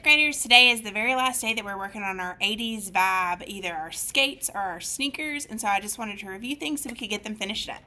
graders, today is the very last day that we're working on our 80s vibe, either our skates or our sneakers, and so I just wanted to review things so we could get them finished up.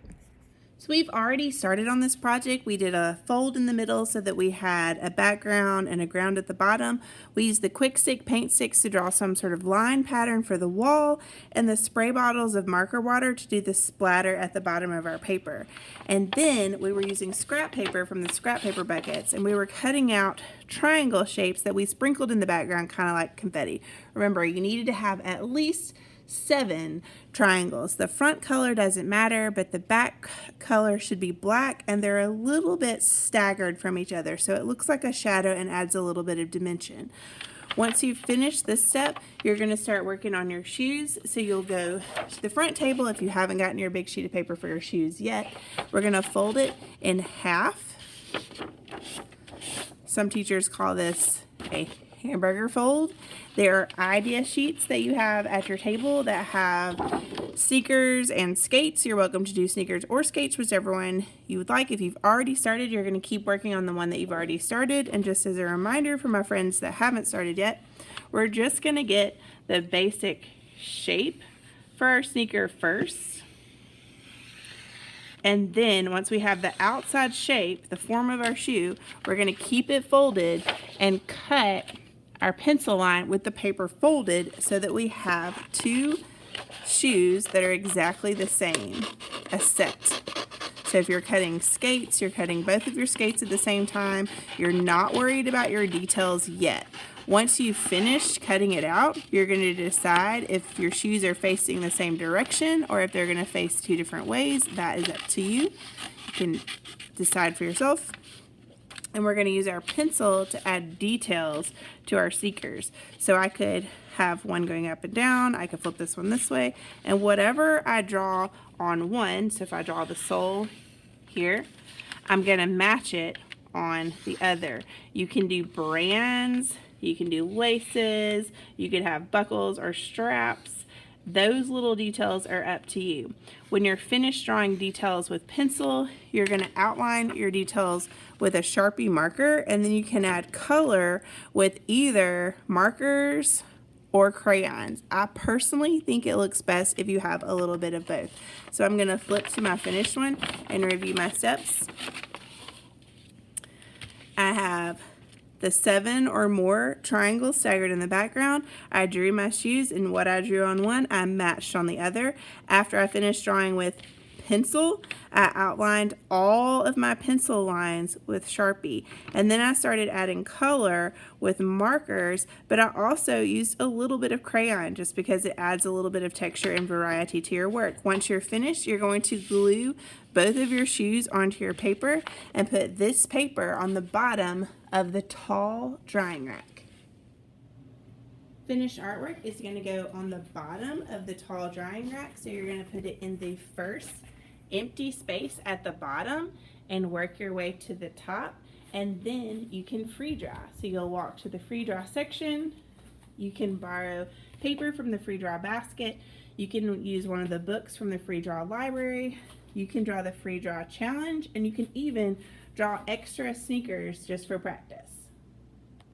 So we've already started on this project. We did a fold in the middle so that we had a background and a ground at the bottom. We used the quick stick paint sticks to draw some sort of line pattern for the wall, and the spray bottles of marker water to do the splatter at the bottom of our paper. And then we were using scrap paper from the scrap paper buckets, and we were cutting out triangle shapes that we sprinkled in the background, kind of like confetti. Remember, you needed to have at least 7 triangles. The front color doesn't matter, but the back color should be black, and they're a little bit staggered from each other, so it looks like a shadow and adds a little bit of dimension. Once you've finished this step, you're going to start working on your shoes. So you'll go to the front table if you haven't gotten your big sheet of paper for your shoes yet. We're going to fold it in half. Some teachers call this a hamburger fold. There are idea sheets that you have at your table that have sneakers and skates. You're welcome to do sneakers or skates, whichever one you would like. If you've already started, you're going to keep working on the one that you've already started. And just as a reminder for my friends that haven't started yet, we're just going to get the basic shape for our sneaker first. And then once we have the outside shape, the form of our shoe, we're going to keep it folded and cut our pencil line with the paper folded so that we have 2 shoes that are exactly the same, a set. So if you're cutting skates, you're cutting both of your skates at the same time. You're not worried about your details yet. Once you've finished cutting it out, you're going to decide if your shoes are facing the same direction or if they're going to face 2 different ways. That is up to you. You can decide for yourself. And we're going to use our pencil to add details to our sneakers. So I could have one going up and down, I could flip this one this way, and whatever I draw on one, so if I draw the sole here, I'm going to match it on the other. You can do brands, you can do laces, you could have buckles or straps. Those little details are up to you. When you're finished drawing details with pencil, you're going to outline your details with a Sharpie marker, and then you can add color with either markers or crayons. I personally think it looks best if you have a little bit of both. So I'm going to flip to my finished one and review my steps. I have the 7 or more triangles staggered in the background. I drew my shoes, and what I drew on one, I matched on the other. After I finished drawing with pencil, I outlined all of my pencil lines with Sharpie, and then I started adding color with markers, but I also used a little bit of crayon just because it adds a little bit of texture and variety to your work. Once you're finished, you're going to glue both of your shoes onto your paper and put this paper on the bottom of the tall drying rack. Finished artwork is going to go on the bottom of the tall drying rack, so you're going to put it in the first empty space at the bottom and work your way to the top, and then you can free draw. So you'll walk to the free draw section. You can borrow paper from the free draw basket. You can use one of the books from the free draw library. You can draw the free draw challenge, and you can even draw extra sneakers just for practice.